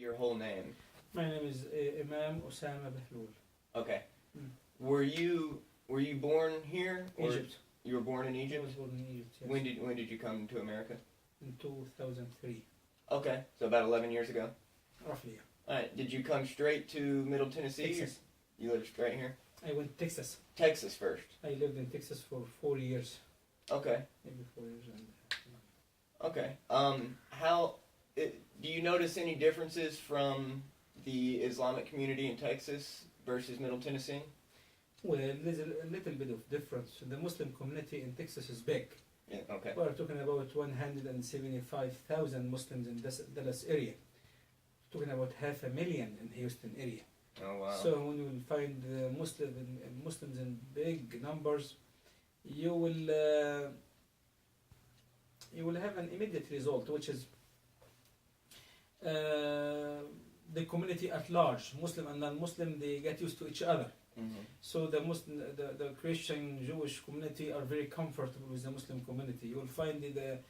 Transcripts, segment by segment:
your whole name? My name is Imam Osamma Bahloul. Okay. Mm. Were you born here? Or Egypt. You were born in I Egypt? was born in Egypt, yes. When did you come to America? In 2003, Okay, so about 11 years ago. roughly. Yeah. All right. Did you come straight to Middle Tennessee? Texas. You lived right here. I went to Texas. Texas first. I lived in Texas for 4 years. Okay. Maybe 4 years. Okay. Do you notice any differences from the Islamic community in Texas versus Middle Tennessee? Well, there's a little bit of difference. The Muslim community in Texas is big. Yeah. Okay. We're talking about 175,000 Muslims in this Dallas area. Talking about 500,000 in Houston area. Oh wow. So when you will find Muslims in big numbers, you will have an immediate result, which is the community at large, Muslim and non-Muslim, they get used to each other. Mm-hmm. So the Christian Jewish community are very comfortable with the Muslim community. You will find the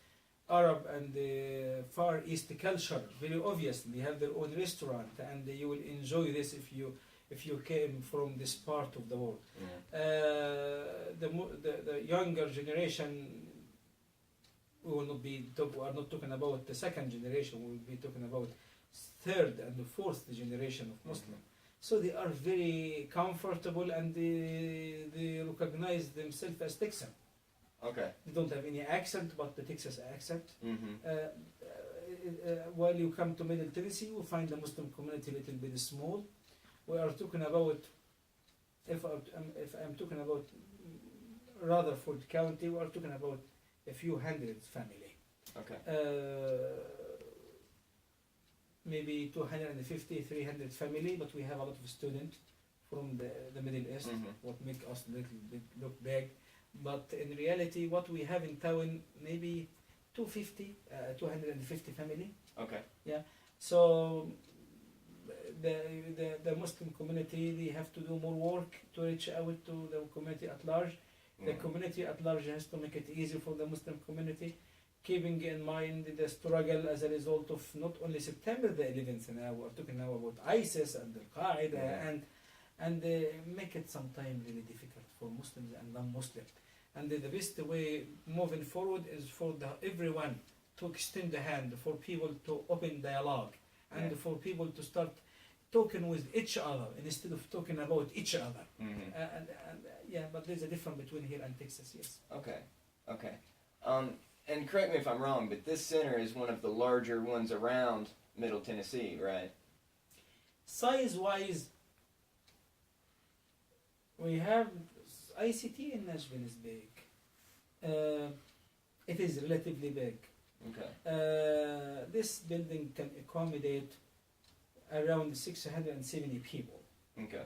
Arab and the Far East culture very obvious. They have their own restaurant, and you will enjoy this if you came from this part of the world. The younger generation, we are not talking about the second generation. We will be talking about third and the fourth generation of Muslim. So they are very comfortable, and they recognize themselves as Texan. Okay. They don't have any accent but the Texas accent. Mm-hmm. While you come to Middle Tennessee, you find the Muslim community a little bit small. We are talking about, if I'm talking about Rutherford County, we are talking about a few hundred family. Okay. Maybe 250, 300 family, but we have a lot of students from the Middle East, what make us a little bit look big. But in reality, what we have in town, maybe 250 family. Okay. Yeah. So the Muslim community, they have to do more work to reach out to the community at large. The community at large has to make it easy for the Muslim community, keeping in mind the struggle as a result of not only September the 11th, now we're talking now about ISIS and Al-Qaeda, and make it sometimes really difficult for Muslims and non-Muslims. And the best way moving forward is for everyone to extend the hand, for people to open dialogue, and for people to start talking with each other instead of talking about each other. But there's a difference between here and Texas, yes. Okay. And correct me if I'm wrong, but this center is one of the larger ones around Middle Tennessee, right? Size-wise, we have ICT in Nashville is big. It is relatively big. Okay. This building can accommodate around 670 people. Okay.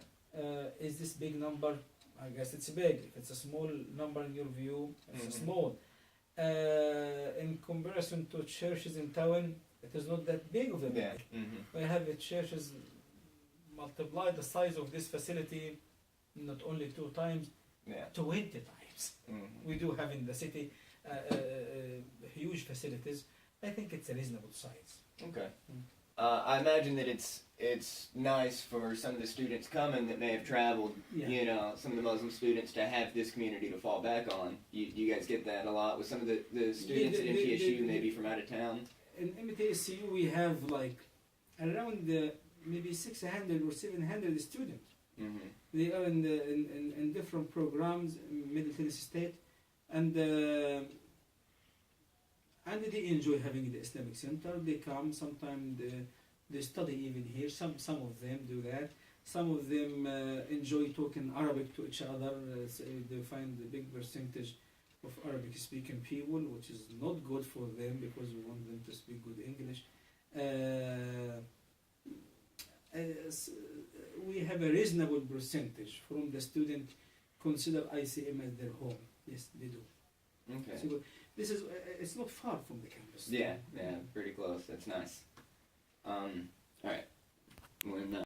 Is this big number? I guess it's big. If it's a small number in your view, it's small. In comparison to churches in town, it is not that big of a building. We have churches multiply the size of this facility not only 2 times, 20 times. We do have in the city huge facilities. I think it's a reasonable size. Okay. I imagine that it's nice for some of the students coming that may have traveled, some of the Muslim students, to have this community to fall back on. You guys get that a lot with some of the students at MTSU, maybe from out of town? In MTSU, we have like around maybe 600 or 700 students. They are in different programs in Middle Tennessee State, and they enjoy having the Islamic Center. They come, sometimes they study even here. Some of them do that. Some of them enjoy talking Arabic to each other. So they find a big percentage of Arabic speaking people, which is not good for them because we want them to speak good English. We have a reasonable percentage from the student consider ICM as their home. Yes, they do. Okay. So it's not far from the campus. Yeah, pretty close. That's nice. All right.